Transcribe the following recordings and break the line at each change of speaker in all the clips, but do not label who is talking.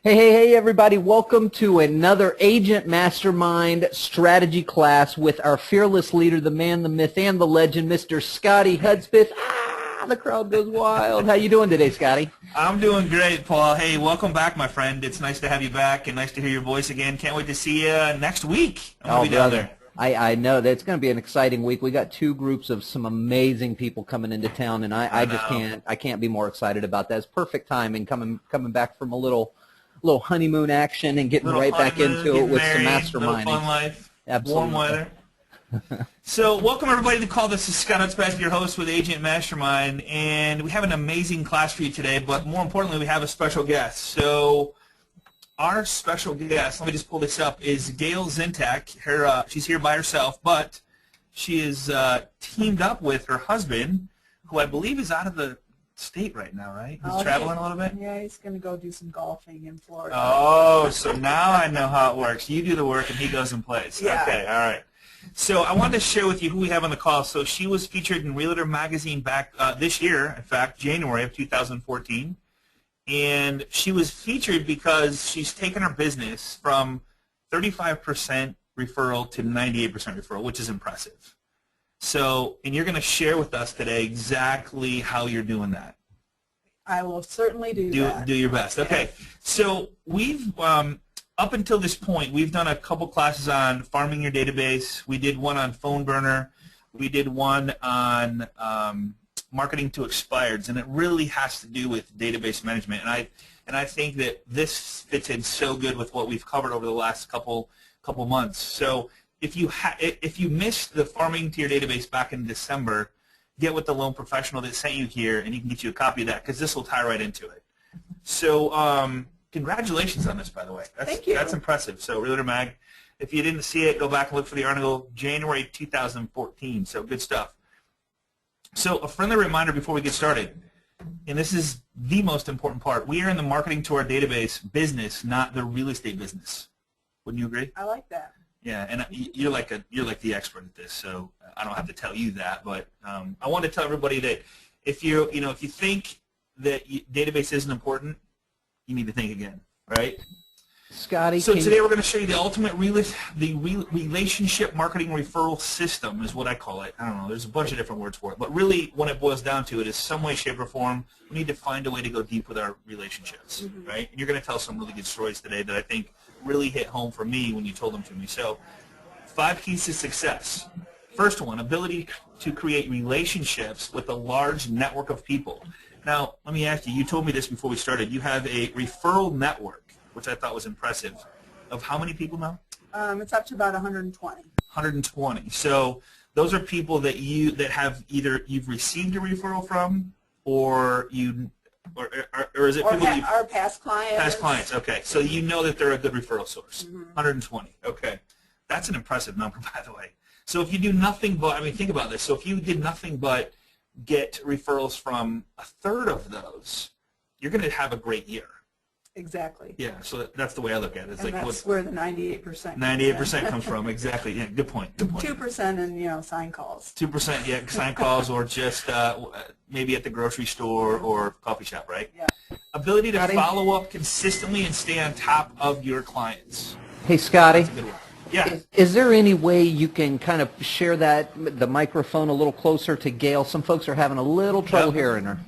Hey, everybody. Welcome to another Agent Mastermind strategy class with our fearless leader, the man, the myth, and the legend, Mr. Scotty Hudspeth. The crowd goes wild. How you doing today, Scotty?
I'm doing great, Paul. Hey, welcome back, my friend. It's nice to have you back and nice to hear your voice again. Can't wait to see you next week. I'm going to be down there.
I know that it's going to be an exciting week. We got two groups of some amazing people coming into town, and I just can't be more excited about that. It's perfect timing coming back from a little honeymoon action and getting right back into it with some masterminding.
Fun life.
Absolutely.
Warm weather. So welcome everybody to the call. This is Scott Hudspeth, your host with Agent Mastermind, and we have an amazing class for you today, but more importantly, we have a special guest. So our special guest, let me just pull this up, is Gail Zintak. She's here by herself, but she is teamed up with her husband, who I believe is out of the state right now, right? He's traveling a little bit?
Yeah, he's going to go do some golfing in Florida.
Oh, so now I know how it works. You do the work and he goes and plays.
Yeah.
Okay, all right. So I wanted to share with you who we have on the call. So she was featured in Realtor Magazine back this year, in fact, January of 2014. And she was featured because she's taken her business from 35% referral to 98% referral, which is impressive. So, and you're going to share with us today exactly how you're doing that.
I will certainly do that.
Do your best. Okay. So we've, up until this point, we've done a couple classes on farming your database. We did one on phone burner. We did one on marketing to expireds, and it really has to do with database management. And I think that this fits in so good with what we've covered over the last couple months. So if you missed the farming to your database back in December, get with the loan professional that sent you here, and he can get you a copy of that because this will tie right into it. So congratulations on this, by the way.
Thank you.
That's impressive. So Realtor Mag, if you didn't see it, go back and look for the article, January 2014. So good stuff. So a friendly reminder before we get started, and this is the most important part, we are in the marketing to our database business, not the real estate business. Wouldn't you agree?
I like that.
Yeah, and you're like the expert at this, so I don't have to tell you that. But I want to tell everybody that if you think that database isn't important, you need to think again, right?
Scotty,
so today we're going to show you the ultimate relationship marketing referral system is what I call it. I don't know. There's a bunch of different words for it, but really, when it boils down to it, is some way, shape, or form, we need to find a way to go deep with our relationships, right? And you're going to tell some really good stories today that I think really hit home for me when you told them to me. So 5 keys to success. First one, ability to create relationships with a large network of people. Now, let me ask you, you told me this before we started. You have a referral network, which I thought was impressive, of how many people now?
It's up to about 120.
120. So those are people that have either you've received a referral from, or is it people
our past clients?
Past clients. Okay. So you know that they're a good referral source. 120. Okay. That's an impressive number, by the way. So if you do nothing but, think about this. So if you did nothing but get referrals from a third of those, you're going to have a great year.
Exactly.
Yeah, so that's the way I look at it. It's
and
like
that's where the 98%.
98% comes from. Exactly. Yeah, good point. Good point.
2% in sign calls.
2%, yeah, sign calls, or just maybe at the grocery store or coffee shop, right?
Yeah.
Ability to follow up consistently and stay on top of your clients.
Hey, Scotty.
That's a good one. Yeah.
Is there any way you can kind of share the microphone a little closer to Gail? Some folks are having a little trouble hearing her.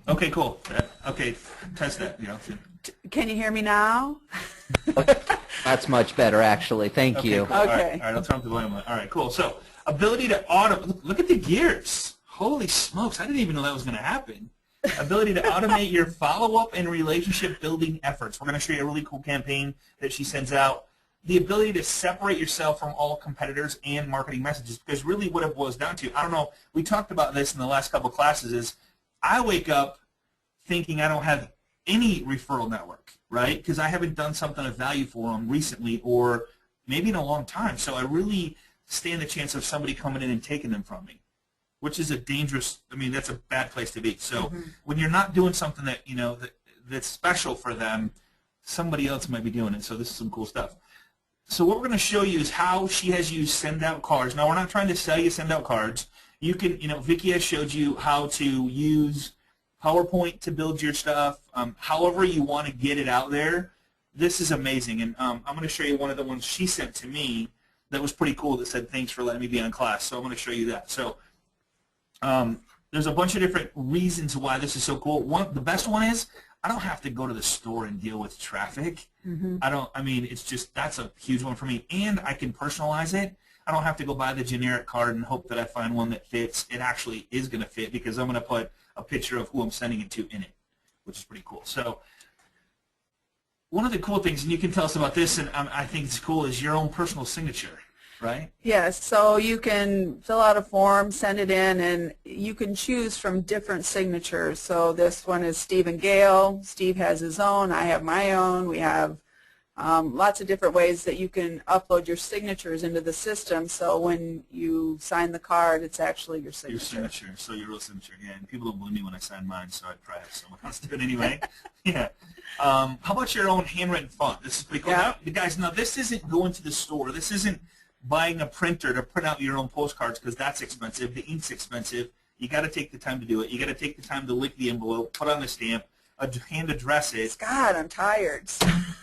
Okay, cool. Okay, test that.
Can you hear me now?
That's much better, actually. Thank you.
Okay.
All right, I'll turn off the volume. All right, cool. So, ability to look at the gears. Holy smokes, I didn't even know that was going to happen. Ability to automate your follow-up and relationship building efforts. We're going to show you a really cool campaign that she sends out. The ability to separate yourself from all competitors and marketing messages, because really what it boils down to, I don't know, we talked about this in the last couple of classes, is I wake up thinking I don't have any referral network, right? Because I haven't done something of value for them recently or maybe in a long time. So I really stand the chance of somebody coming in and taking them from me, which is a dangerous, that's a bad place to be. So when you're not doing something that, that's special for them, somebody else might be doing it. So this is some cool stuff. So what we're going to show you is how she has used send-out cards. Now, we're not trying to sell you send-out cards. You can, Vicki has showed you how to use PowerPoint to build your stuff. However you want to get it out there, this is amazing, and I'm going to show you one of the ones she sent to me that was pretty cool that said, thanks for letting me be on class. So I'm going to show you that. So there's a bunch of different reasons why this is so cool. The best one is I don't have to go to the store and deal with traffic. I mean, it's just, that's a huge one for me. And I can personalize it. I don't have to go buy the generic card and hope that I find one that fits. It actually is going to fit because I'm going to put a picture of who I'm sending it to in it, which is pretty cool. So one of the cool things, and you can tell us about this, and I think it's cool, is your own personal signature, right?
Yes, so you can fill out a form, send it in, and you can choose from different signatures. So this one is Steve and Gail. Steve has his own. I have my own. We have lots of different ways that you can upload your signatures into the system. So when you sign the card, it's actually your signature.
Your signature, so your real signature. Yeah, and people don't believe me when I sign mine, so I'd probably have someone else do it anyway. Yeah. How about your own handwritten font? This is pretty cool.
Yeah.
Now, guys, now this isn't going to the store. This isn't buying a printer to print out your own postcards because that's expensive. The ink's expensive. You got to take the time to do it. You got to take the time to lick the envelope, put on the stamp, hand address it.
God, I'm tired.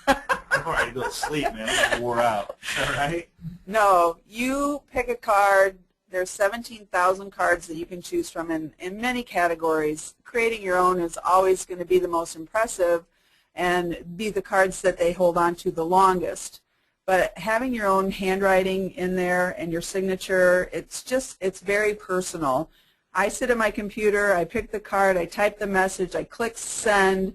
I'm all right to go to sleep, man. I'm wore out. Is that right?
No, you pick a card. There's 17,000 cards that you can choose from in many categories. Creating your own is always going to be the most impressive and be the cards that they hold on to the longest. But having your own handwriting in there and your signature, it's very personal. I sit at my computer, I pick the card, I type the message, I click send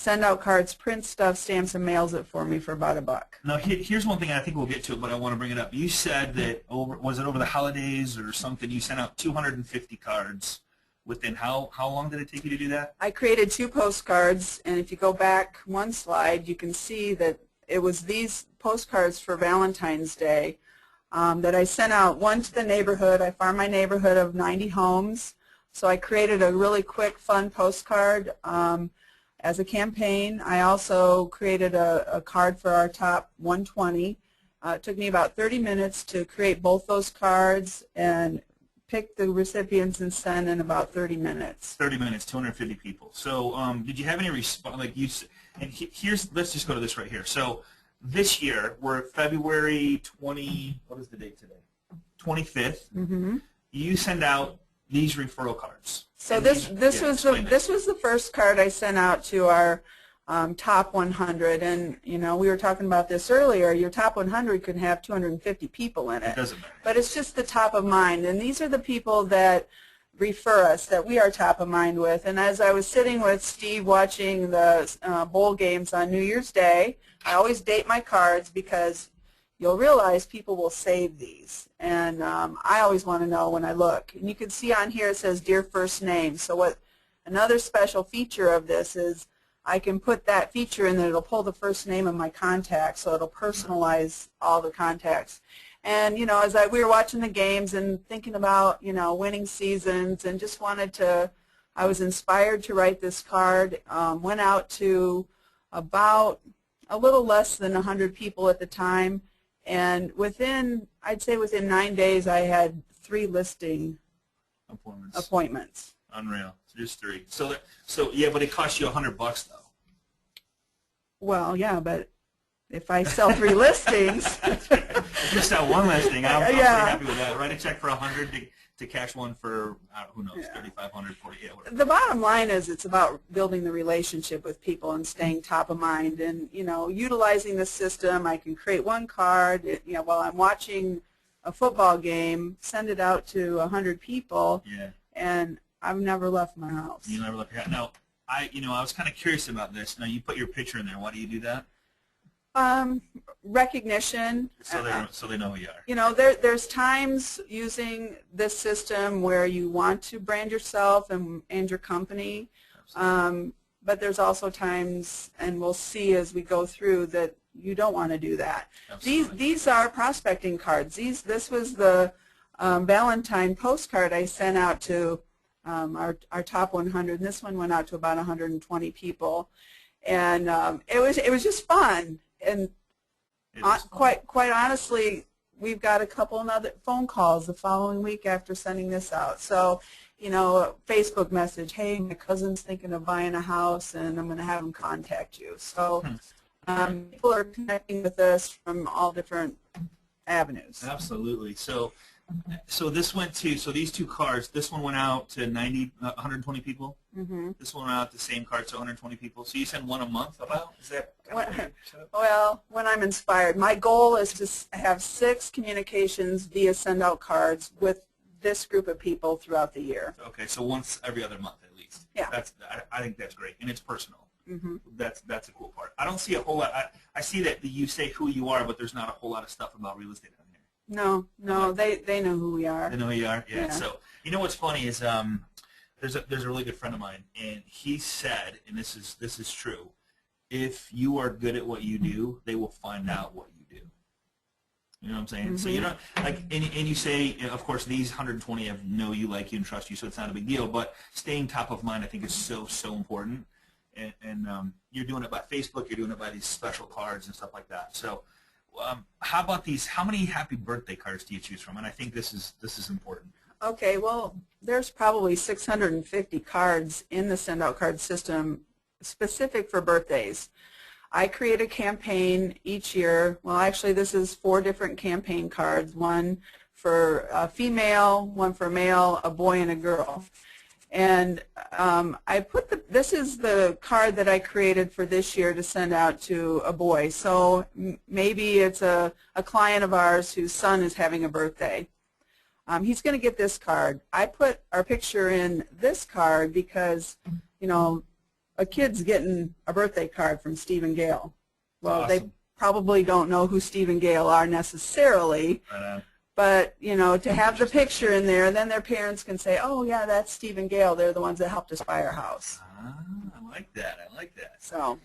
out cards, print stuff, stamps, and mails it for me for about $1.
Now, here's one thing, I think we'll get to it, but I want to bring it up. You said that was it over the holidays or something, you sent out 250 cards within how long did it take you to do that?
I created 2 postcards, and if you go back one slide, you can see that it was these postcards for Valentine's Day that I sent out, one to the neighborhood. I farm my neighborhood of 90 homes, so I created a really quick, fun postcard as a campaign. I also created a card for our top 120. It took me about 30 minutes to create both those cards and pick the recipients and send in about 30 minutes.
30 minutes, 250 people. So did you have any response? Like here's, let's just go to this right here. So this year, we're February 20, what is the date today? 25th. You send out these referral cards. So
this was the first card I sent out to our top 100, and we were talking about this earlier. Your top 100 could have 250 people in it.
It doesn't matter.
But it's just the top of mind, and these are the people that refer us, that we are top of mind with. And as I was sitting with Steve watching the bowl games on New Year's Day, I always date my cards because you'll realize people will save these. And I always want to know when I look. And you can see on here it says Dear First Name. So another special feature of this is I can put that feature in that it'll pull the first name of my contacts, so it'll personalize all the contacts. And as we were watching the games and thinking about winning seasons, and just I was inspired to write this card. Went out to about a little less than 100 people at the time, and I'd say within 9 days I had 3 listing appointments.
Unreal. Just 3. So yeah, but it cost you $100 though.
Well, yeah, but if I sell 3 listings.
Just that one listing, I'm pretty happy with that. Write a check for $100 to cash one for who knows, $3,500, $40, whatever.
The bottom line is it's about building the relationship with people and staying top of mind, and utilizing the system. I can create one card while I'm watching a football game, send it out to 100 people, and I've never left my house.
You never left your house. Now, I was kind of curious about this. Now, you put your picture in there. Why do you do that?
Recognition.
So they know who you are.
There's times using this system where you want to brand yourself and your company, but there's also times, and we'll see as we go through, that you don't want to do that. These are prospecting cards. This was the Valentine postcard I sent out to our top 100, and this one went out to about 120 people, and it was just fun. And quite honestly, we've got a couple of other phone calls the following week after sending this out. So, Facebook message, hey, my cousin's thinking of buying a house, and I'm going to have him contact you. So People are connecting with us from all different avenues.
Absolutely. So this went to, so these two cards, this one went out to 120 people.
Mm-hmm.
This one went out the same card to 120 people. So you send one a month about? Is that
Well, when I'm inspired. My goal is to have 6 communications via send-out cards with this group of people throughout the year.
Okay, so once every other month at least.
Yeah.
I think that's great, and it's personal.
Mm-hmm.
That's a cool part. I don't see a whole lot. I see that you say who you are, but there's not a whole lot of stuff about real estate on here.
No, they know who we are.
They know who you are. Yeah.
Yeah.
So you know what's funny is there's a really good friend of mine, and he said, and this is true, if you are good at what you do, they will find out what you do. You know what I'm saying? Mm-hmm. So you know, like, and you say, of course, these 120 know you, like you, and trust you, so it's not a big deal. But staying top of mind, I think, is so important. And you're doing it by Facebook. You're doing it by these special cards and stuff like that. So, how about these? How many happy birthday cards do you choose from? And I think this is important.
Okay, well, there's probably 650 cards in the send-out card system specific for birthdays. I create a campaign each year. Well, actually, this is 4 different campaign cards, one for a female, one for a male, a boy, and a girl. And I put this is the card that I created for this year to send out to a boy. So maybe it's a client of ours whose son is having a birthday. He's going to get this card. I put our picture in this card because, you know, a kid's getting a birthday card from Steve and Gail. Well,
awesome.
They probably don't know who Steve and Gail are necessarily. But, you know, to have the picture in there, then their parents can say, oh, yeah, that's Steve and Gail. They're the ones that helped us buy our house.
I like that. I like that.
So,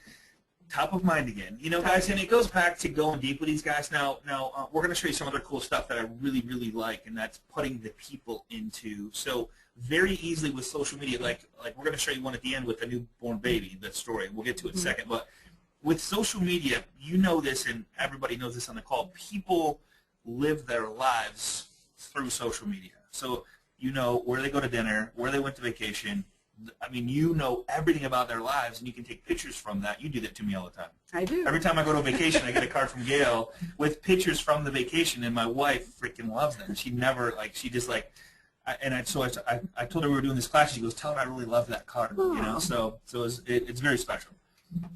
top of mind again. You know, guys, and it goes back to going deep with these guys. Now we're going to show you some other cool stuff that I really like, and that's putting the people into. So very easily with social media, like we're going to show you one at the end with a newborn baby, that story. We'll get to it in a second. But with social media, you know this, and everybody knows this on the call, people live their lives through social media. So you know where they go to dinner, where they went to vacation. I mean, you know everything about their lives, and you can take pictures from that. You do that to me all the time.
I do.
Every time I go to a vacation, I get a card from Gail with pictures from the vacation, and my wife freaking loves them. She never, she just so I told her we were doing this class. She goes, tell her I really love that card. You know, so it's very special.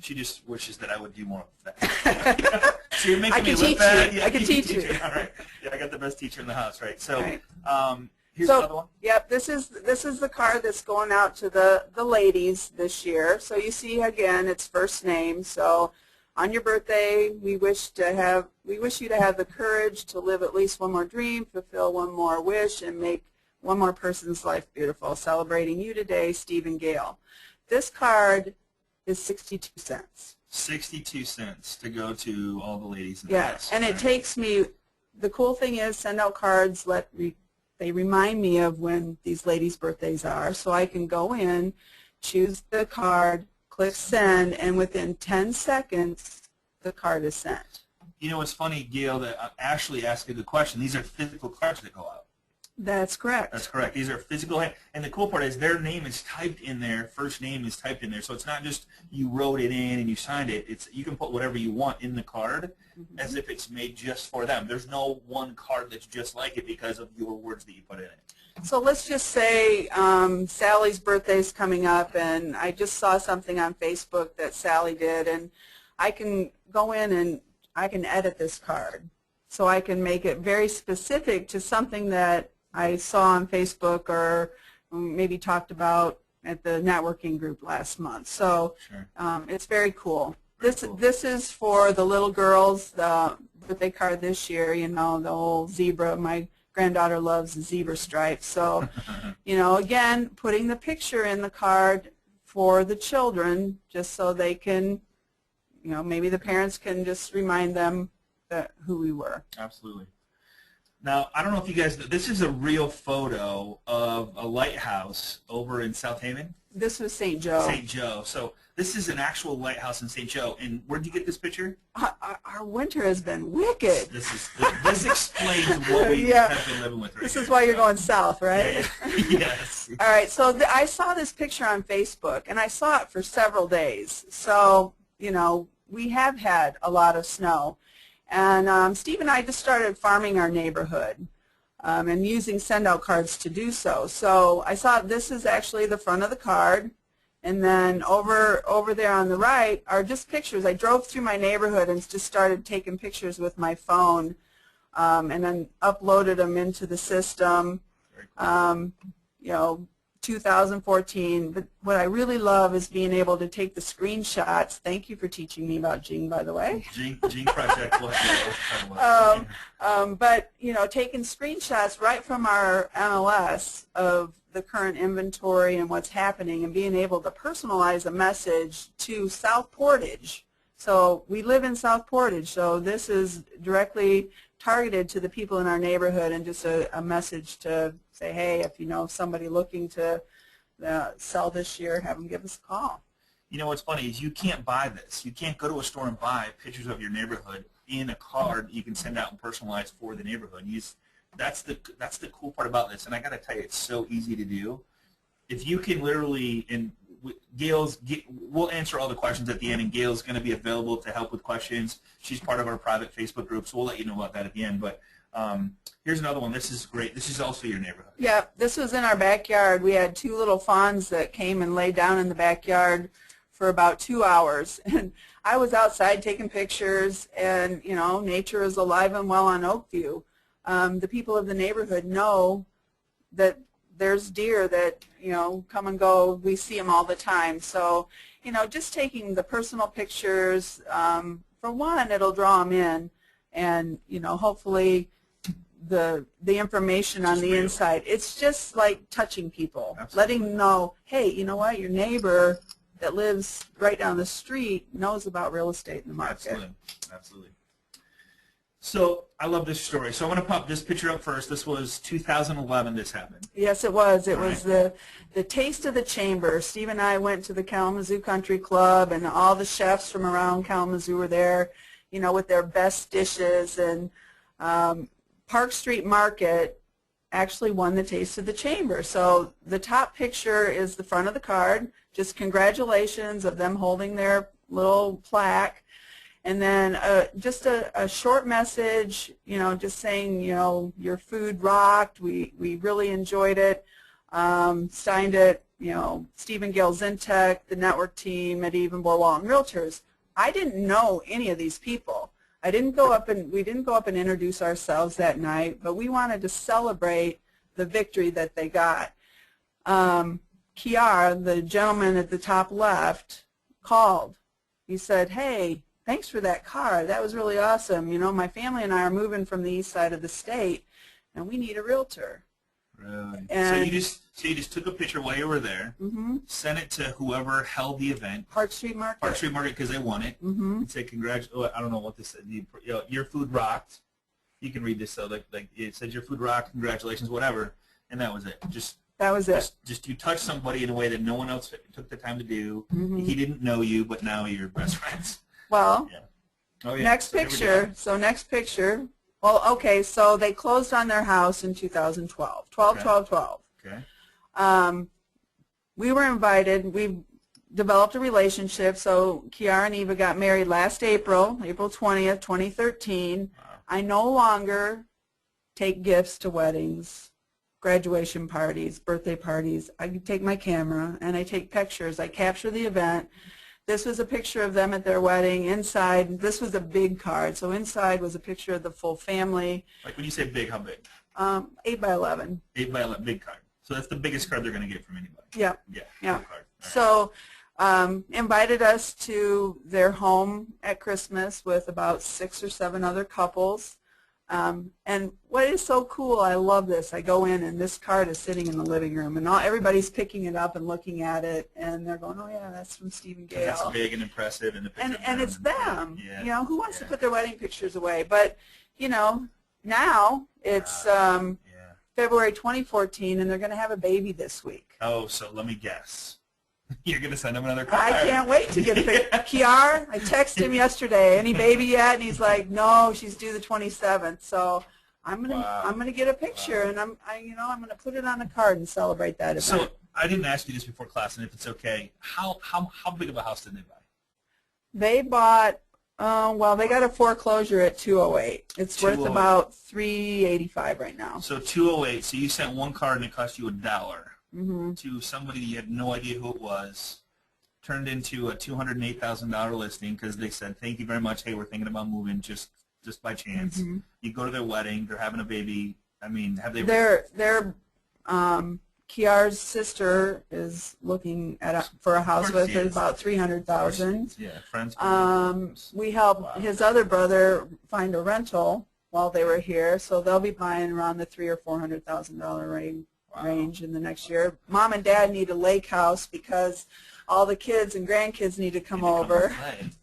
She just wishes that I would do more of that. So you're making me look bad. Yeah,
I can teach you.
All right. Yeah, I got the best teacher in the house, right? So,
right.
Here's another one.
Yep, this is the card that's going out to the ladies this year. So you see again, it's first name. So on your birthday, we wish you to have the courage to live at least one more dream, fulfill one more wish, and make one more person's life beautiful. Celebrating you today, Steve and Gail. This card is 62 cents.
62 cents to go to all the ladies in the
yeah,
house.
And it takes me. The cool thing is, send out cards. They remind me of when these ladies' birthdays are, so I can go in, choose the card, click send, and within 10 seconds, the card is sent.
You know what's funny, Gail, that Ashley asked a good question. These are physical cards that go out.
That's correct.
That's correct. These are physical, and the cool part is their name is typed in there. First name is typed in there, so it's not just you wrote it in and you signed it. It's you can put whatever you want in the card, as if it's made just for them. There's no one card that's just like it because of your words that you put in it.
So let's just say Sally's birthday is coming up, and I just saw something on Facebook that Sally did, and I can go in and I can edit this card. So I can make it very specific to something that I saw on Facebook or maybe talked about at the networking group last month. So
sure.
It's very cool.
Cool.
This is for the little girls, the birthday card this year, you know, the old zebra. My granddaughter loves the zebra stripes. So, you know, again, putting the picture in the card for the children just so they can, you know, maybe the parents can just remind them that who we were.
Absolutely. Now, I don't know if you guys, this is a real photo of a lighthouse over in South Haven.
This was St. Joe.
St. Joe. So this is an actual lighthouse in St. Joe. And where did you get this picture?
Our winter has been wicked.
This explains what we have been living with right
This
here.
is why you're going south, right?
Yeah. Yes.
All right, so I saw this picture on Facebook, and I saw it for several days. So, you know, we have had a lot of snow. And Steve and I just started farming our neighborhood and using send-out cards to do so. So I saw this is actually the front of the card. And then over there on the right are just pictures. I drove through my neighborhood and just started taking pictures with my phone and then uploaded them into the system. You know, 2014. But what I really love is being able to take the screenshots. Thank you for teaching me about Jing, by the way.
Jing Project.
But, you know, taking screenshots right from our MLS of the current inventory and what's happening and being able to personalize a message to South Portage. So we live in South Portage, so this is directly targeted to the people in our neighborhood and just a message to say, hey, if you know somebody looking to sell this year, have them give us a call.
You know what's funny is you can't buy this. You can't go to a store and buy pictures of your neighborhood in a card you can send out and personalize for the neighborhood. That's the cool part about this, and I got to tell you, it's so easy to do. If you can literally, and we'll answer all the questions at the end, and Gail's going to be available to help with questions. She's part of our private Facebook group, so we'll let you know about that at the end. But here's another one. This is great. This is also your neighborhood.
Yeah, this was in our backyard. We had two little fawns that came and laid down in the backyard for about 2 hours. And I was outside taking pictures, and, you know, nature is alive and well on Oakview. The people of the neighborhood know that there's deer that, you know, come and go. We see them all the time. So, you know, just taking the personal pictures, for one, it'll draw them in, and, you know, hopefully the information on the inside. It's just like touching people, letting them know, hey, you know what, your neighbor that lives right down the street knows about real estate in the market.
Absolutely, absolutely. So I love this story. So I'm going to pop this picture up first. This was 2011 this happened.
Yes, it was. It was the Taste of the Chamber. Steve and I went to the Kalamazoo Country Club, and all the chefs from around Kalamazoo were there, you know, with their best dishes. And Park Street Market actually won the Taste of the Chamber. So the top picture is the front of the card, just congratulations of them holding their little plaque. And then just a short message, you know, just saying, you know, your food rocked. We really enjoyed it. Signed it, you know, Steve and Gail Zintek, the network team at Even Walton Realtors. I didn't know any of these people. We didn't go up and introduce ourselves that night, but we wanted to celebrate the victory that they got. Kiar, the gentleman at the top left, called. He said, hey, thanks for that card. That was really awesome. You know, my family and I are moving from the east side of the state, and we need a realtor.
Really?
And
so you just took a picture while you were there, sent it to whoever held the event,
Park Street Market.
Park Street Market, because they won it, and said, I don't know what this said. You know, your food rocked. You can read this, so like it said, your food rocked, congratulations, whatever, and that was it.
That was it.
Just you touched somebody in a way that no one else took the time to do. He didn't know you, but now you're best friends.
Well,
yeah. Oh, yeah.
Next picture. So next picture. Well, okay, so they closed on their house in 2012. 12.
Okay.
We were invited. We developed a relationship. So Kiara and Eva got married last April 20th, 2013. Wow. I no longer take gifts to weddings, graduation parties, birthday parties. I take my camera and I take pictures. I capture the event. This was a picture of them at their wedding. Inside, this was a big card. So inside was a picture of the full family.
Like when you say big, how big?
8 by 11.
8 by 11, big card. So that's the biggest card they're going to get from anybody.
Yeah.
Yeah.
Yeah.
Big card. Right.
So invited us to their home at Christmas with about 6 or 7 other couples. And what is so cool, I love this. I go in and this card is sitting in the living room, and everybody's picking it up and looking at it, and they're going, oh yeah, that's from Steve and Gail.
That's big and impressive, and the picture.
And it's them.
Yeah.
You know, who wants to put their wedding pictures away? But you know, now it's February 2014, and they're going to have a baby this week.
Oh, so let me guess. You're going to send him another card.
I can't wait to get a picture. Kiar, I texted him yesterday. Any baby yet? And he's like, no, she's due the 27th. So I'm gonna get a picture, and I'm gonna put it on a card and celebrate that event.
So I didn't ask you this before class, and if it's okay, how big of a house did they buy?
They bought, well, they got a foreclosure at 208. It's worth
208.
about $385 right now.
So 208. So you sent one card and it cost you $1
Mm-hmm.
to somebody you had no idea who it was. Turned into a $208,000 listing because they said, "Thank you very much. Hey, we're thinking about moving just by chance."
Mm-hmm.
You go to their wedding. They're having a baby. I mean, have they?
Kiar's sister is looking at for a house with about $300,000.
Yeah, friends.
We helped his other brother find a rental while they were here, so they'll be buying around the $300,000 or $400,000 range in the next year. Mom and Dad need a lake house because all the kids and grandkids need to come over.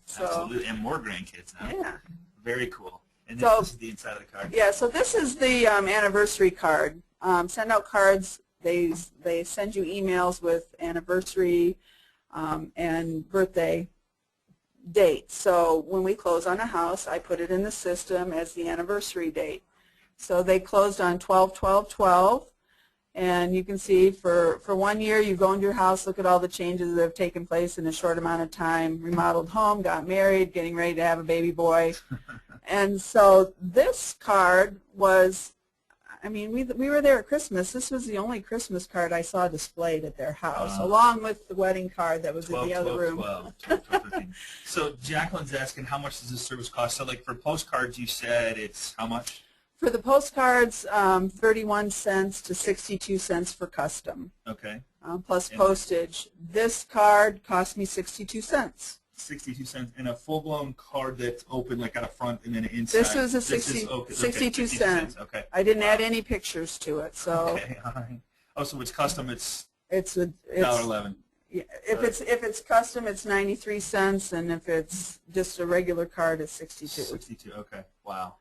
So, absolutely, and more grandkids now.
Yeah.
Very cool. And
so,
this is the inside of the card.
Yeah, so this is the anniversary card. Send out cards. They send you emails with anniversary and birthday dates. So when we close on a house, I put it in the system as the anniversary date. So they closed on 12/12/12, and you can see for 1 year you go into your house, look at all the changes that have taken place in a short amount of time. Remodeled home, got married, getting ready to have a baby boy. And so this card was, I mean, we were there at Christmas. This was the only Christmas card I saw displayed at their house, along with the wedding card that was
12,
in the other
12,
room.
12, 12, 13. So Jacqueline's asking, how much does this service cost? So like for postcards, you said it's how much?
For the postcards, 31 cents to 62 cents for custom.
Okay.
Plus postage. This card cost me 62 cents.
62 cents, and a full-blown card that's open, like at a front and then an inside.
This was a 62 cents.
Okay.
I didn't add any pictures to it, so.
Okay. All right. Oh, so it's custom. It's
$1.11. Yeah, if it's custom, it's 93 cents, and if it's just a regular card, it's 62.
62. Okay. Wow.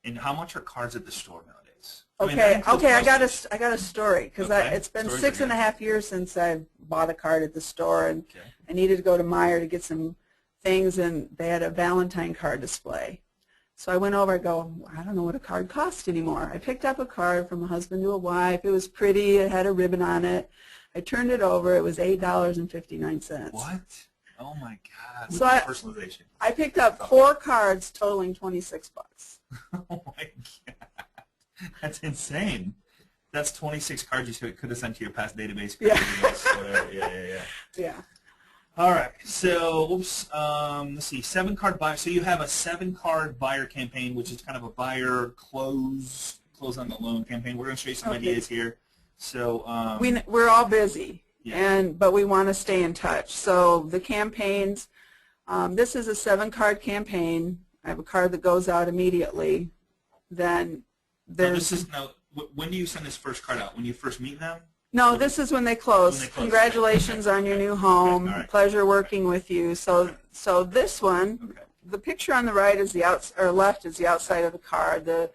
And how much are cards at the store nowadays?
Okay. I got a story because it's been 6.5 years since I bought a card at the store, and I needed to go to Meijer to get some things, and they had a Valentine card display. So I went over. I go, I don't know what a card costs anymore. I picked up a card from a husband to a wife. It was pretty. It had a ribbon on it. I turned it over. It was $8.59.
What? Oh my God!
So
personalization.
I picked up 4 cards totaling $26.
Oh my God! That's insane. That's 26 cards you could have sent to your past database.
Yeah. Yeah.
All right. So, let's see. 7-card buyer. So you have a 7-card buyer campaign, which is kind of a buyer close on the loan campaign. We're going to show you some ideas here. So
we're all busy, but we want to stay in touch. So the campaigns. This is a 7-card campaign. I have a card that goes out immediately. Then there's.
When do you send this first card out? When you first meet them?
No, this is when they close. Congratulations on your new home.
Okay, right.
Pleasure working with you. So this one, the picture on the right is left is the outside of the card. The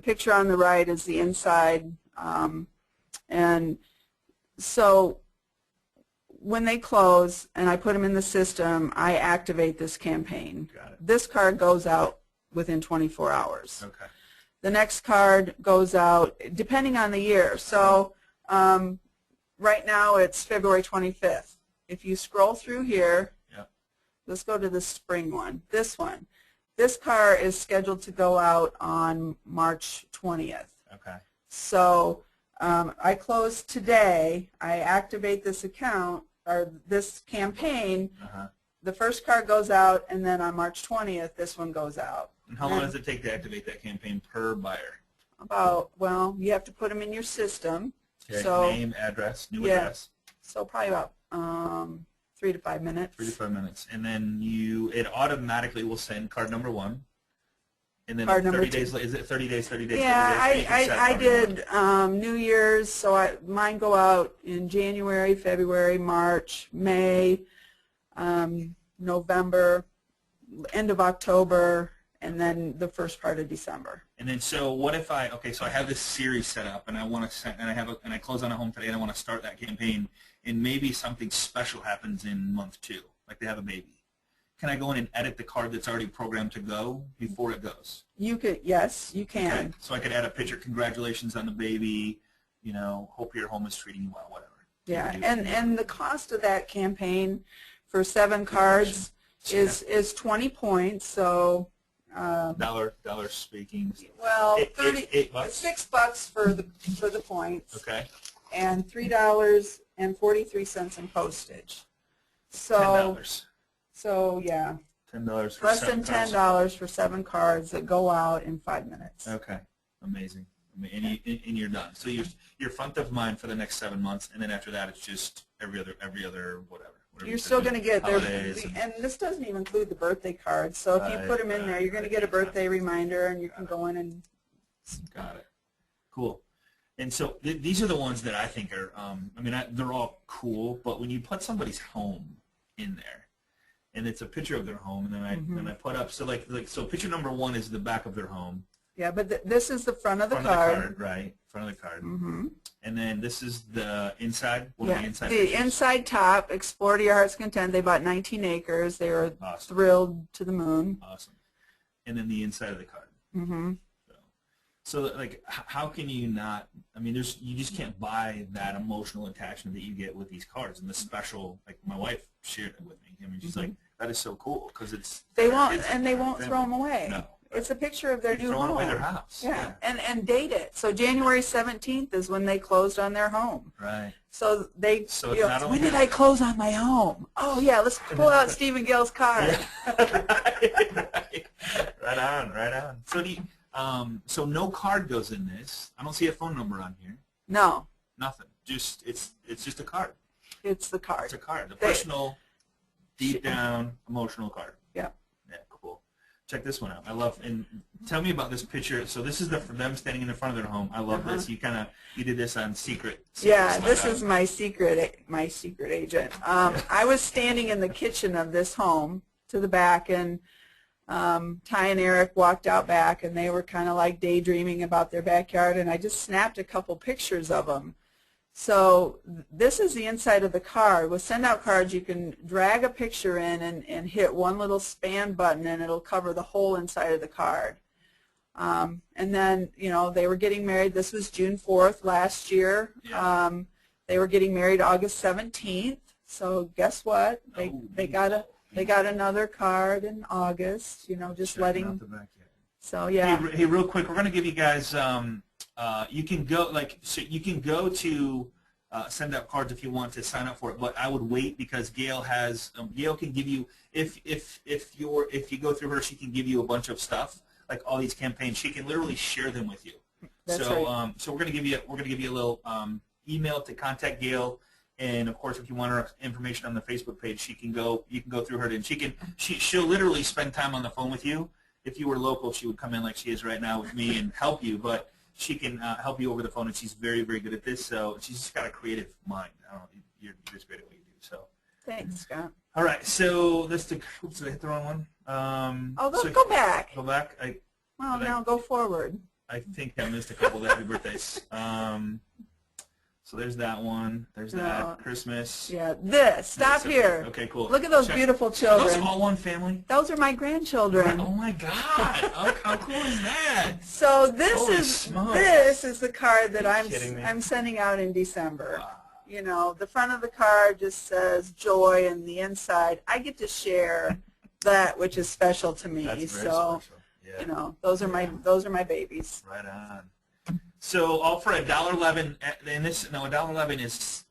picture on the right is the inside. And so when they close and I put them in the system, I activate this campaign.
Got it.
This card goes out within 24 hours.
Okay.
The next card goes out depending on the year. So right now it's February 25th. If you scroll through here, let's go to the spring one. This one. This card is scheduled to go out on March 20th.
Okay.
So I close today. I activate this account or this campaign. The first card goes out, and then on March 20th, this one goes out.
And how long does it take to activate that campaign per buyer?
Well, you have to put them in your system.
Okay.
So,
name, address, new address.
So probably about 3 to 5 minutes.
3 to 5 minutes. And then it automatically will send card number 1. And then
Card
30 days later, is it 30 days, 30 days,
Yeah,
30 days?
I did New Year's, so mine go out in January, February, March, May, November, end of October, and then the first part of December.
And then so what if I have this series set up and I want to send, and I close on a home today and I want to start that campaign, and maybe something special happens in month 2, like they have a baby. Can I go in and edit the card that's already programmed to go before it goes?
You could, yes, you can.
Okay. So I could add a picture, congratulations on the baby, hope your home is treating you well, whatever.
Yeah, and the cost of that campaign for 7 cards is 20 points. So
dollar speaking.
well,
$8
$6 for the points.
Okay.
And $3.43 in postage. So
$10.
So yeah,
$10 for
less
7
than
cards.
$10 for 7 cards that go out in 5 minutes.
Okay, amazing. And you're done. So you're front of mind for the next 7 months, and then after that, it's just every other whatever.
You're still going to get their,
holidays
and this doesn't even include the birthday cards. So if you put them in there, you're going to get a birthday reminder, and you can go in and.
Got it. Cool. And so these are the ones that I think are. They're all cool, but when you put somebody's home in there, and it's a picture of their home, and then I put up so picture number 1 is the back of their home.
Yeah, but this is the front of the
card.
card.
Front of the card, right? Front of the card.
Mm-hmm.
And then this is the inside. What are the inside
the
pictures?
inside top. Explore to your heart's content. They bought 19 acres. They were
Awesome.
thrilled to the moon.
Awesome. And then the inside of the card.
Mm-hmm.
So like, how can you not? I mean, you just can't buy that emotional attachment that you get with these cards and the special. Like my wife shared it with me. I mean, she's like, that is so cool because they won't
throw them away.
No.
It's a picture of their new home.
Throwing away their house.
Yeah. And date it. So January 17th is when they closed on their home.
Right.
So they.
So it's not only
when did I close on my home? Oh yeah, let's pull out Stephen Gale's card.
right. Right on. So so no card goes in this. I don't see a phone number on here.
No.
Nothing. Just it's just a card.
It's the card.
It's a card. A personal, deep down, emotional card.
Yeah.
Yeah. Cool. Check this one out. I love, and tell me about this picture. So this is for them standing in the front of their home. I love this. You did this on secret.
Yeah, this is my secret agent. I was standing in the kitchen of this home to the back, and Ty and Eric walked out back, and they were kind of like daydreaming about their backyard, and I just snapped a couple pictures of them. So this is the inside of the card. With send-out cards, you can drag a picture in and hit one little span button, and it'll cover the whole inside of the card. And then, they were getting married. This was June 4th last year.
Yeah.
They were getting married August 17th. So guess what? They got another card in August. Just
Checking
letting.
out the backyard.
So yeah.
Hey, real quick, we're going to give you guys. You can go to send out cards if you want to sign up for it, but I would wait because Gail can give you if you go through her, she can give you a bunch of stuff like all these campaigns. She can literally share them with you.
That's
so
right.
So we're gonna give you a little email to contact Gail, and of course if you want her information on the Facebook page, you can go through her, and she'll literally spend time on the phone with you. If you were local, she would come in like she is right now with me and help you, but she can help you over the phone, and she's very, very good at this. So she's just got a creative mind. I don't know, you're just great at what you do. So
Thanks, Scott.
all right, so oops, did I hit the wrong one?
Go back.
Go back.
Go forward.
I think I missed a couple of happy birthdays. So there's that one. There's that Christmas.
Yeah, this. Stop here.
Okay, cool.
Look at those beautiful children.
Are those all one family?
Those are my grandchildren.
Oh my God! How cool is that?
So this
Holy
is
smokes.
the card that
kidding me?
I'm sending out in December.
Wow.
The front of the card just says joy, and the inside I get to share that which is special to me.
That's very
so
special. Yeah.
those are my babies.
Right on. So all for $1.11, and $1.11 is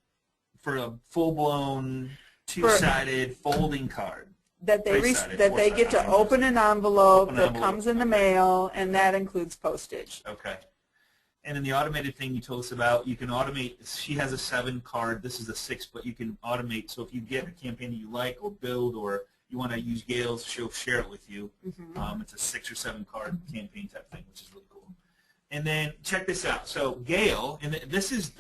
for a full-blown two-sided folding card.
That they get to open an envelope that comes in the mail, and that includes postage.
Okay. And then the automated thing you told us about, you can automate. She has a 7 card. This is a 6, but you can automate. So if you get a campaign that you like or build, or you want to use Gail's, she'll share it with you.
Mm-hmm.
It's a 6 or 7 card campaign type thing, which is really cool. And then check this out. So Gail, and this is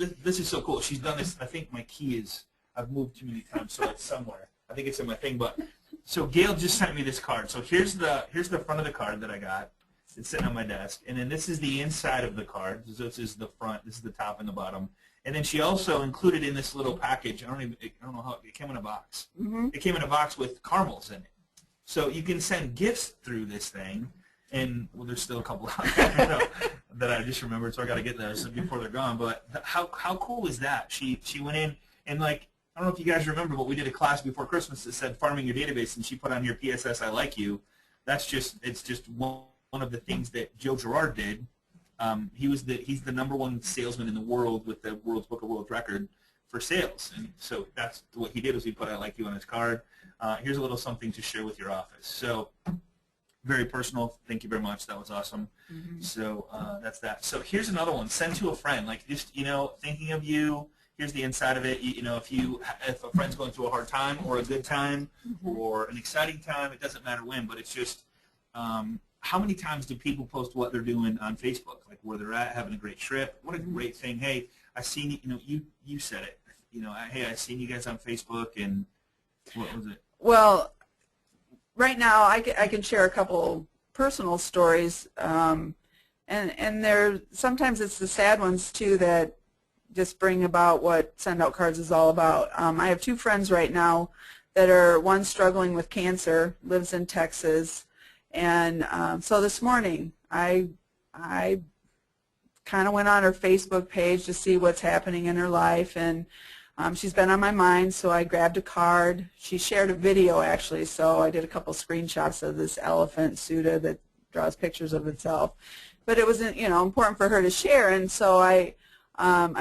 so cool. She's done this. I think my key is, I've moved too many times, so it's somewhere. I think it's in my thing. But so Gail just sent me this card. So here's the front of the card that I got. It's sitting on my desk, and then this is the inside of the card. So this is the front. This is the top and the bottom. And then she also included in this little package. I don't know how it came in a box.
Mm-hmm.
It came in a box with caramels in it. So you can send gifts through this thing. And there's still a couple out there that I just remembered, so I got to get those before they're gone. But how cool is that? She went in and I don't know if you guys remember, but we did a class before Christmas that said farming your database, and she put on here PSS I like you. It's just one of the things that Joe Girard did. He's the #1 salesman in the world with the World's Book of World Record for sales, and so that's what he did was he put I like you on his card. Here's a little something to share with your office. So very personal. Thank you very much. That was awesome. So that's that. So here's another one. Send to a friend. Like just thinking of you. Here's the inside of it. If a friend's going through a hard time or a good time or an exciting time, it doesn't matter when. But it's just how many times do people post what they're doing on Facebook, like where they're at, having a great trip? What a great thing. Hey, I seen you said it. Hey, I seen you guys on Facebook, and what was it?
Well, right now I can share a couple personal stories, and sometimes it's the sad ones too that just bring about what Send Out Cards is all about. I have 2 friends right now that are, one struggling with cancer, lives in Texas, and so this morning I kind of went on her Facebook page to see what's happening in her life, and she's been on my mind, so I grabbed a card. She shared a video actually, so I did a couple screenshots of this elephant Suda that draws pictures of itself. But it was important for her to share, and so I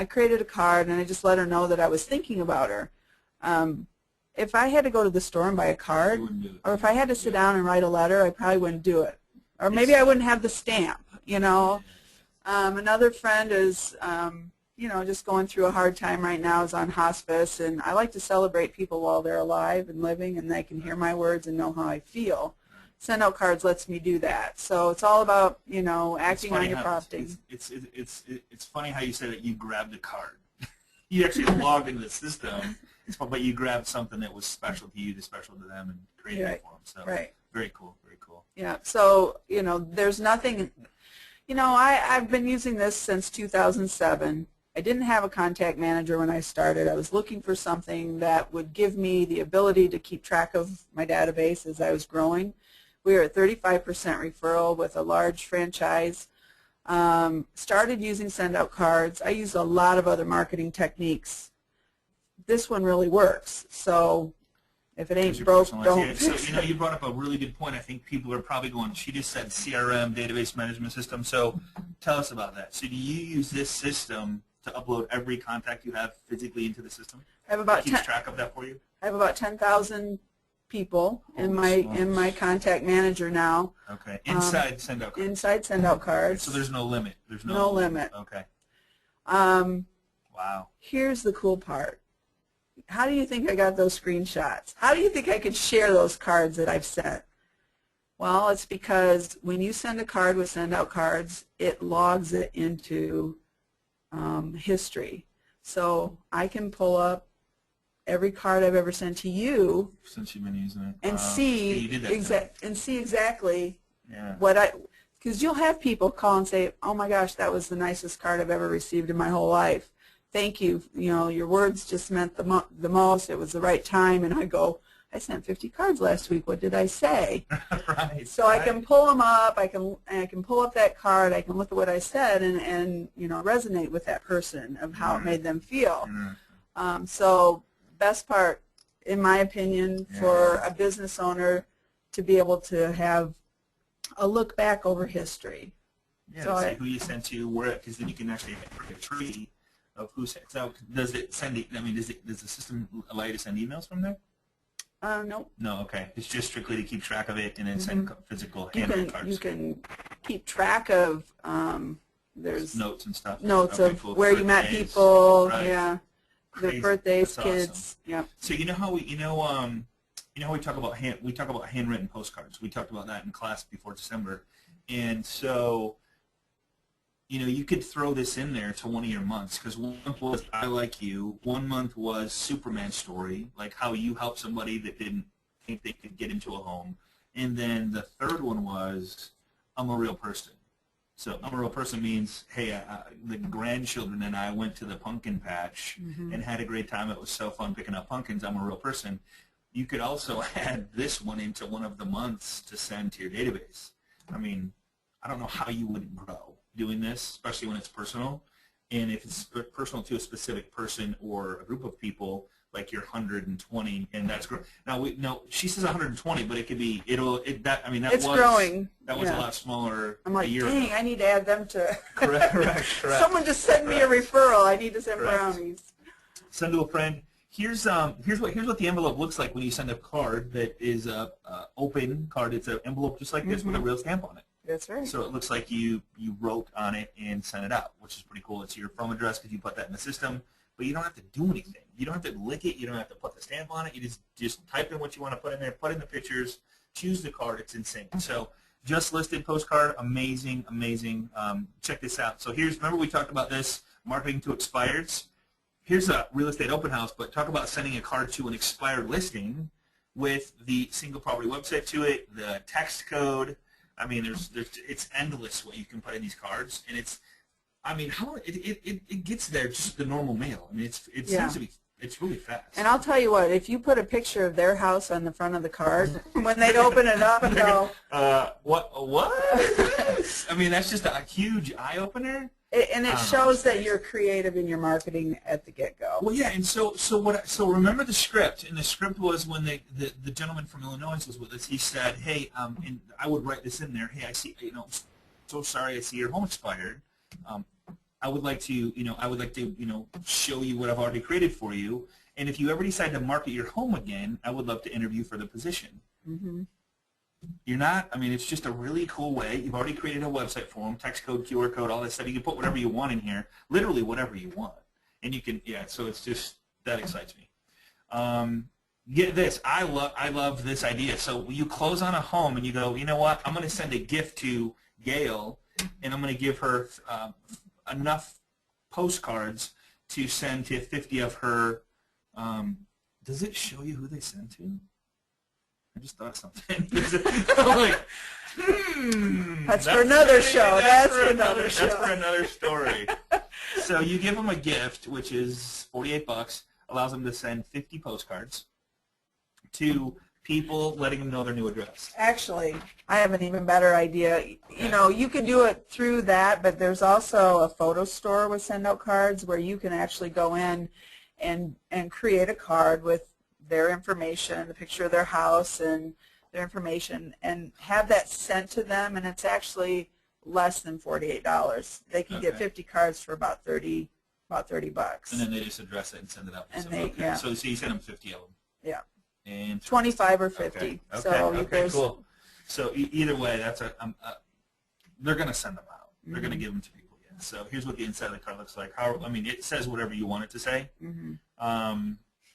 created a card and I just let her know that I was thinking about her. If I had to go to the store and buy a card, or if I had to sit down and write a letter, I probably wouldn't do it. Or maybe I wouldn't have the stamp, Another friend is, just going through a hard time right now, is on hospice, and I like to celebrate people while they're alive and living, and they can hear my words and know how I feel. Send Out Cards lets me do that. So it's all about, acting on your prompting.
It's funny how you said that you grabbed a card. You actually logged into the system, but you grabbed something that was special to you, special to them, and created it for them. So very cool, very cool.
Yeah. So there's nothing. I've been using this since 2007. I didn't have a contact manager when I started. I was looking for something that would give me the ability to keep track of my database as I was growing. We were at 35% referral with a large franchise. Started using Send Out Cards. I use a lot of other marketing techniques. This one really works. So if it ain't broke, don't fix it.
So you brought up a really good point. I think people are probably going, she just said CRM, database management system. So tell us about that. So do you use this system to upload every contact you have physically into the system?
I have about
keeps track of that for you?
I have about 10,000 people in my contact manager now.
Okay. Inside Send Out Cards.
Inside Send Out Cards.
So there's no limit. There's
no limit.
Okay.
Wow. Here's the cool part. How do you think I got those screenshots? How do you think I could share those cards that I've sent? Well, it's because when you send a card with Send Out Cards, it logs it into history. So I can pull up every card I've ever sent to you.
Since you've been using it.
And see exactly what because you'll have people call and say, oh my gosh, that was the nicest card I've ever received in my whole life. Thank you. Your words just meant the most. It was the right time. And I go, I sent 50 cards last week. What did I say?
Right.
So I can pull them up. I can pull up that card. I can look at what I said and resonate with that person of how it made them feel. So best part, in my opinion, for a business owner to be able to have a look back over history.
Yeah, so see who you sent to, where, because then you can actually make a tree of who sent. So does it send? I mean, does the system allow you to send emails from there?
No.
No. Okay. It's just strictly to keep track of it and then send physical handwritten cards.
You can keep track of. There's
notes and stuff.
Notes of where you met people.
Right.
Yeah. Their birthdays,
That's
kids.
Awesome.
Yeah.
So you know how we talk about handwritten postcards. We talked about that in class before December, and so you could throw this in there to one of your months, because one month was I Like You, one month was Superman story, like how you helped somebody that didn't think they could get into a home, and then the third one was I'm a real person. So I'm a real person means, hey, the grandchildren and I went to the pumpkin patch and had a great time. It was so fun picking up pumpkins. I'm a real person. You could also add this one into one of the months to send to your database. I mean, I don't know how you would grow doing this, especially when it's personal. And if it's personal to a specific person or a group of people, like your 120, and that's great. Now she says 120, but it could be that
It's growing.
That was a lot smaller.
I'm like,
a year
dang,
ago.
I need to add them to.
Correct.
Someone just send me a referral. I need to send brownies.
Send to a friend. Here's what the envelope looks like when you send a card that is a open card. It's an envelope just like this with a real stamp on it.
That's right.
So it looks like you wrote on it and sent it out, which is pretty cool. It's your phone address because you put that in the system, but you don't have to do anything. You don't have to lick it. You don't have to put the stamp on it. You just type in what you want to put in there, put in the pictures, choose the card. It's insane. So just listed postcard, amazing. Check this out. So remember we talked about this, marketing to expireds. Here's a real estate open house, but talk about sending a card to an expired listing with the single property website to it, the text code. I mean, it's endless what you can put in these cards, and it gets there just the normal mail. I mean, it seems to be. It's really fast.
And I'll tell you what, if you put a picture of their house on the front of the card, when they'd open it up, they'll.
What? I mean, that's just a huge eye opener.
And it shows that you're creative in your marketing at the get-go.
Well, yeah, and so remember the script, and the script was when the gentleman from Illinois was with us. He said, "Hey, and I would write this in there. Hey, I see, so sorry, I see your home expired. I would like to, show you what I've already created for you. And if you ever decide to market your home again, I would love to interview for the position." Mm-hmm. It's just a really cool way. You've already created a website for them, text code, QR code, all that stuff. You can put whatever you want in here, literally whatever you want. And you can, so it's just, that excites me. Get this, I love this idea. So you close on a home and you go, you know what, I'm going to send a gift to Gail, and I'm going to give her enough postcards to send to 50 of her, does it show you who they send to? I just thought of something. I'm like,
That's for another show. That's for another show.
That's for another story. So you give them a gift, which is $48, allows them to send 50 postcards to people, letting them know their new address.
Actually, I have an even better idea. You can do it through that, but there's also a photo store with send-out cards where you can actually go in and create a card with their information, the picture of their house and their information, and have that sent to them, and it's actually less than $48. They can get 50 cards for about $30.
And then they just address it and send it out. So you send them 50 of them.
Yeah.
And
25 or 50.
Okay.
So
Cool. So either way, that's they're going to send them out. They're going to give them to people. Yeah. So here's what the inside of the card looks like. It says whatever you want it to say. Mm-hmm.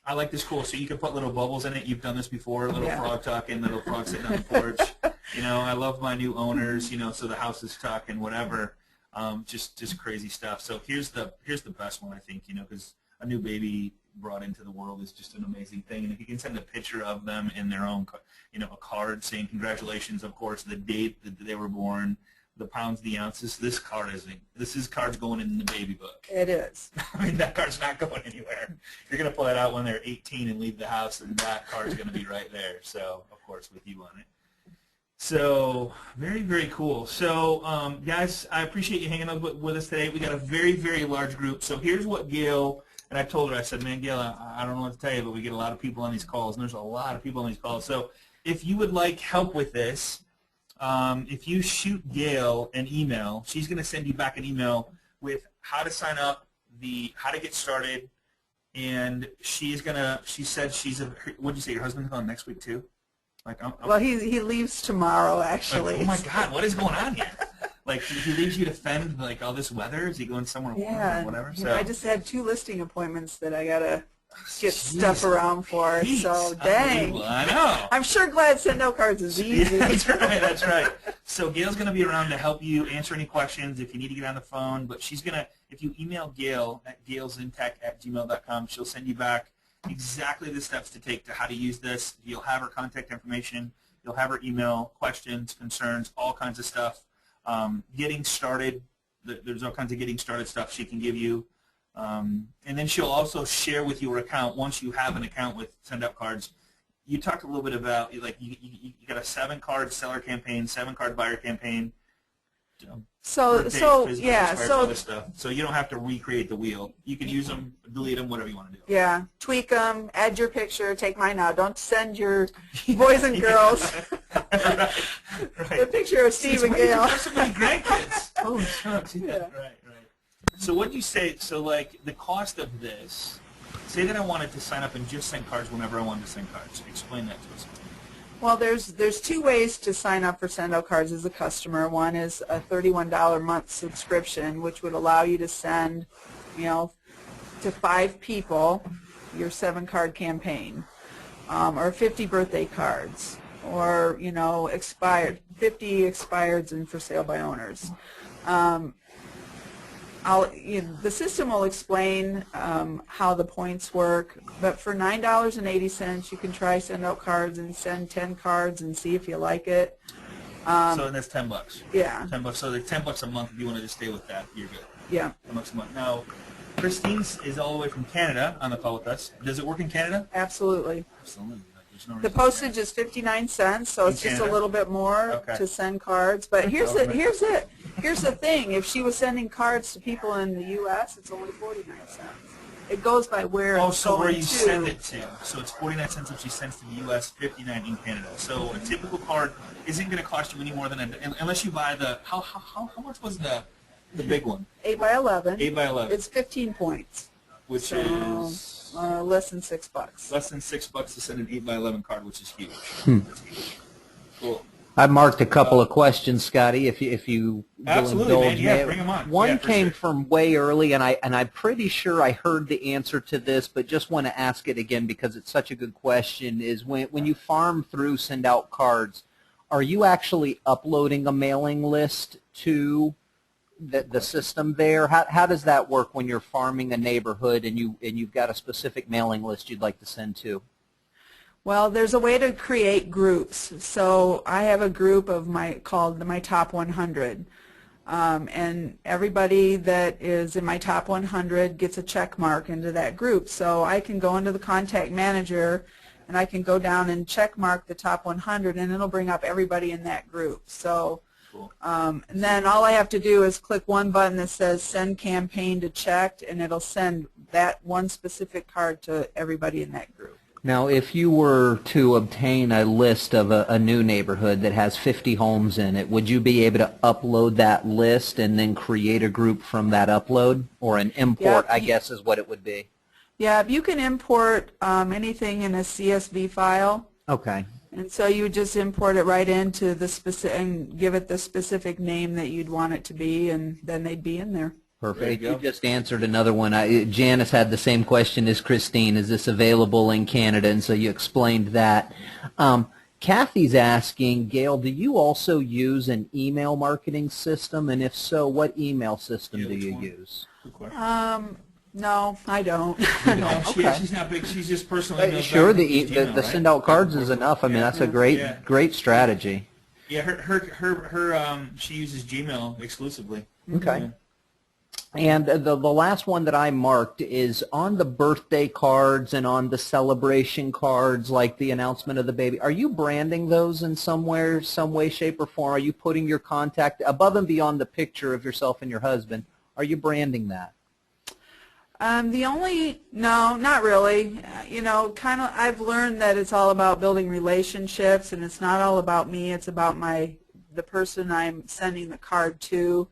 I like this cool. So you can put little bubbles in it. You've done this before. Little frog talking, little frog sitting on the porch. I love my new owners. So the house is talking, whatever. Just crazy stuff. So here's the best one, I think. Because a new baby brought into the world is just an amazing thing. And if you can send a picture of them in their own, a card saying congratulations, of course, the date that they were born, the pounds, the ounces. This card's going in the baby book.
It is.
That card's not going anywhere. You're going to pull that out when they're 18 and leave the house, and that card's going to be right there. So, of course, with you on it. So, very, very cool. So, guys, I appreciate you hanging out with us today. We got a very, very large group. So here's what Gail, and I told her, I said, man, Gail, I don't know what to tell you, but we get a lot of people on these calls, and there's a lot of people on these calls. So if you would like help with this, if you shoot Gail an email, she's going to send you back an email with how to sign up, how to get started, and she said what'd you say, your husband's going next week too?
Well, he leaves tomorrow, actually.
Oh my God, what is going on here? He leaves you to fend all this weather? Is he going somewhere warm or whatever? So
I just had 2 listing appointments that I gotta get stuff around for.
Jeez,
so dang.
I know.
I'm sure glad send-out cards is easy.
Yeah, that's right. So Gail's going to be around to help you answer any questions if you need to get on the phone. But she's going to, if you email Gail at gailzintech@gmail.com, she'll send you back exactly the steps to take to how to use this. You'll have her contact information. You'll have her email, questions, concerns, all kinds of stuff. Getting started, there's all kinds of getting started stuff she can give you. And then she'll also share with you her account once you have an account with send-out cards. You talked a little bit about, you got a 7-card seller campaign, 7-card buyer campaign. Other stuff. So you don't have to recreate the wheel. You can use them, delete them, whatever you want to do.
Yeah, tweak them, add your picture, take mine out. Don't send your boys and girls
Right.
the picture of Steve and Gail.
Have so many grandkids. Oh, shucks. Yeah. Right. So what do you say? So like the cost of this. Say that I wanted to sign up and just send cards whenever I wanted to send cards. Explain that to us.
Well, there's two ways to sign up for send-out cards as a customer. One is a $31 a month subscription, which would allow you to send, to 5 people your 7-card campaign, or 50 birthday cards, or 50 expireds and for sale by owners. The system will explain how the points work, but for $9.80 you can try send out cards and send 10 cards and see if you like it.
So that's $10.
Yeah.
$10. So the $10 a month. If you want to just stay with that, you're good.
Yeah.
$10 a month. Now, Christine is all the way from Canada on the call with us. Does it work in Canada?
Absolutely.
Absolutely. No
the postage is 59 cents, so it's just a little bit more to send cards. But here's the thing: if she was sending cards to people in the U.S., it's only 49 cents. It goes by where.
Oh, so where you send it to. So it's 49 cents if she sends to the U.S., 59 in Canada. So a typical card isn't going to cost you any more than unless you buy the how much was the big one?
8 by 11.
8 by 11.
It's 15 points.
Which is.
Less than $6.
Less than $6 to send an 8 by 11 card, which is huge. That's huge. Cool.
I've marked a couple of questions, Scotty, if you
absolutely,
will
man.
indulge
Yeah,
me.
bring them on.
One came from way early, and I'm pretty sure I heard the answer to this, but just want to ask it again because it's such a good question, is when you farm through Send Out Cards, are you actually uploading a mailing list to the system there? How does that work when you're farming a neighborhood and you've got a specific mailing list you'd like to send to?
Well, there's a way to create groups. So I have a group of called my top 100, and everybody that is in my top 100 gets a check mark into that group. So I can go into the contact manager and I can go down and check mark the top 100, and it'll bring up everybody in that group. So. And then all I have to do is click one button that says send campaign to checked, and it'll send that one specific card to everybody in that group.
Now, if you were to obtain a list of a new neighborhood that has 50 homes in it, would you be able to upload that list and then create a group from that upload? Or an import, I guess, is what it would be.
Yeah, you can import anything in a CSV file.
Okay.
And so you would just import it right into the specific and give it the specific name that you'd want it to be, and then they'd be in there.
Perfect. You just answered another one. Janice had the same question as Christine. Is this available in Canada? And so you explained that. Kathy's asking, Gail, do you also use an email marketing system? And if so, what email system do you use?
No, I don't.
No, she's not big. She's just personally.
Sure, the send out cards is enough. I mean, that's a great strategy.
Yeah, she uses Gmail exclusively.
Okay.
Yeah.
And the last one that I marked is on the birthday cards and on the celebration cards, like the announcement of the baby. Are you branding those in some way, shape, or form? Are you putting your contact above and beyond the picture of yourself and your husband? Are you branding that?
No, not really. I've learned that it's all about building relationships, and it's not all about me. It's about the person I'm sending the card to.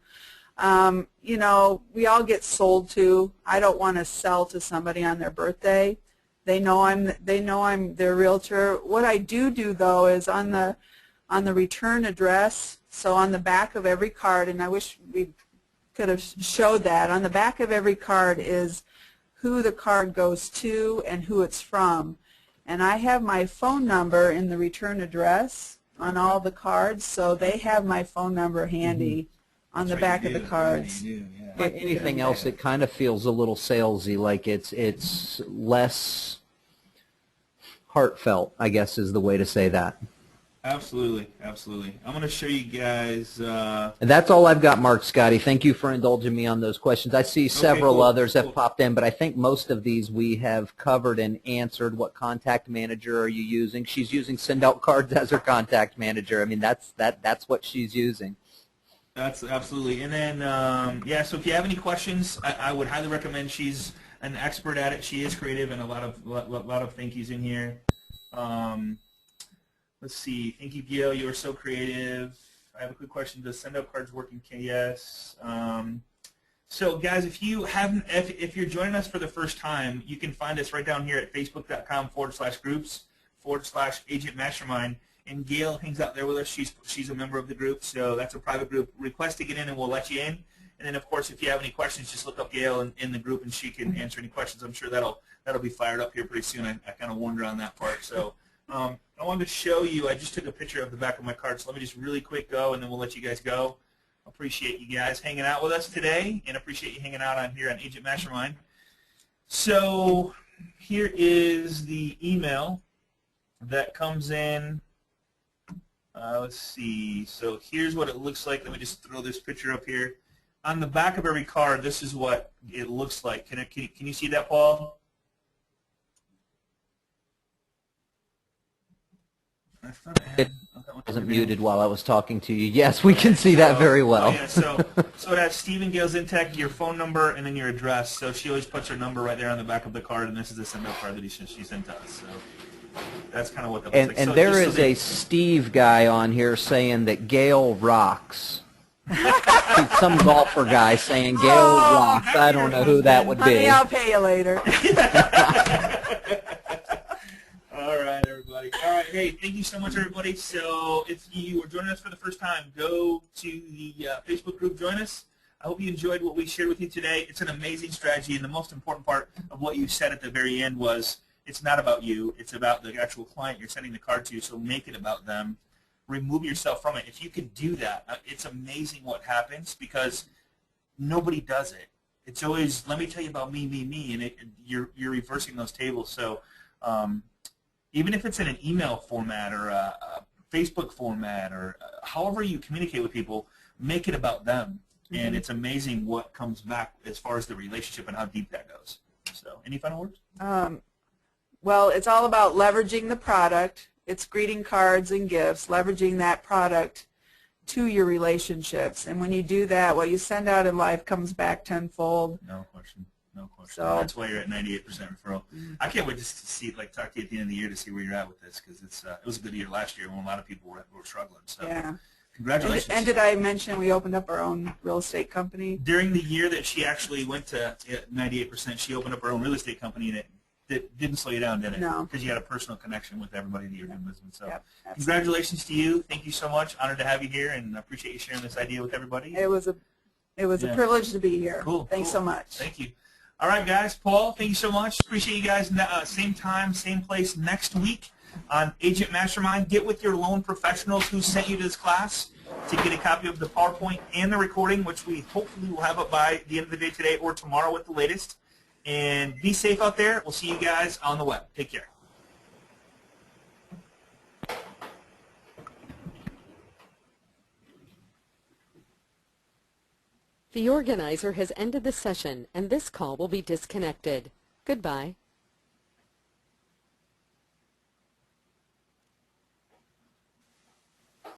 We all get sold to. I don't want to sell to somebody on their birthday. They know I'm their realtor. What I do though is on the return address. So on the back of every card, and I wish we could have showed that. On the back of every card is who the card goes to and who it's from. And I have my phone number in the return address on all the cards, so they have my phone number handy on the back of the cards.
Anything else, it kind of feels a little salesy, like it's less heartfelt, I guess is the way to say that.
Absolutely, absolutely. I'm going to show you guys.
And that's all I've got, Mark, Scotty. Thank you for indulging me on those questions. I see several others have popped in, but I think most of these we have covered and answered. What contact manager are you using? She's using Send Out Cards as her contact manager. I mean, that's what she's using.
That's absolutely. And then, yeah, so if you have any questions, I would highly recommend. She's an expert at it. She is creative, and a lot of thank yous in here. Um, let's see. Thank you, Gil. You are so creative. I have a quick question. Does send out cards work in KS? So, guys, if you're joining us for the first time, you can find us right down here at facebook.com/groups/agent mastermind. And Gail hangs out there with us. She's a member of the group, so that's a private group. Request to get in, and we'll let you in. And then, of course, if you have any questions, just look up Gail in the group, and she can answer any questions. I'm sure that'll be fired up here pretty soon. I kind of warned her on that part. So I wanted to show you. I just took a picture of the back of my card, so let me just really quick go, and then we'll let you guys go. Appreciate you guys hanging out with us today, and appreciate you hanging out here on Agent Mastermind. So here is the email that comes in. Let's see. So here's what it looks like. Let me just throw this picture up here. On the back of every card, this is what it looks like. Can you see that, Paul?
It wasn't muted while I was talking to you. Yes, we can see that very well.
Yeah, so it has Stephen Gales Intech, your phone number, and then your address. So she always puts her number right there on the back of the card, and this is the send-out card that she sent to us. So that's kind of what that looks like.
And
So
there is a Steve guy on here saying that Gail rocks. Some golfer guy saying Gail rocks. I don't know who that would
Honey,
be.
I'll pay you later.
All right, everybody. All right, hey, thank you so much, everybody. So if you are joining us for the first time, go to the Facebook group, join us. I hope you enjoyed what we shared with you today. It's an amazing strategy, and the most important part of what you said at the very end was it's not about you. It's about the actual client you're sending the card to, so make it about them. Remove yourself from it. If you can do that, it's amazing what happens because nobody does it. It's always, let me tell you about me, and you're reversing those tables. So even if it's in an email format or a Facebook format or however you communicate with people, make it about them. Mm-hmm. And it's amazing what comes back as far as the relationship and how deep that goes. So any final words?
Well, it's all about leveraging the product. It's greeting cards and gifts, leveraging that product to your relationships. And when you do that, what you send out in life comes back tenfold.
No question. No question.
So,
that's why you're at 98% referral. I can't wait just to see, talk to you at the end of the year to see where you're at with this because it was a good year last year when a lot of people were struggling. So
yeah.
Congratulations.
And did I mention we opened up our own real estate company?
During the year that she actually went to 98%, she opened up her own real estate company, and it didn't slow you down, did it?
No.
Because you had a personal connection with everybody that you're doing business with. So
yep,
congratulations to you. Thank you so much. Honored to have you here, and I appreciate you sharing this idea with everybody.
It was a privilege to be here.
Cool.
Thanks so much.
Thank you. All right, guys. Paul, thank you so much. Appreciate you guys. Same time, same place next week on Agent Mastermind. Get with your loan professionals who sent you to this class to get a copy of the PowerPoint and the recording, which we hopefully will have up by the end of the day today or tomorrow at the latest. And be safe out there. We'll see you guys on the web. Take care.
The organizer has ended the session, and this call will be disconnected. Goodbye.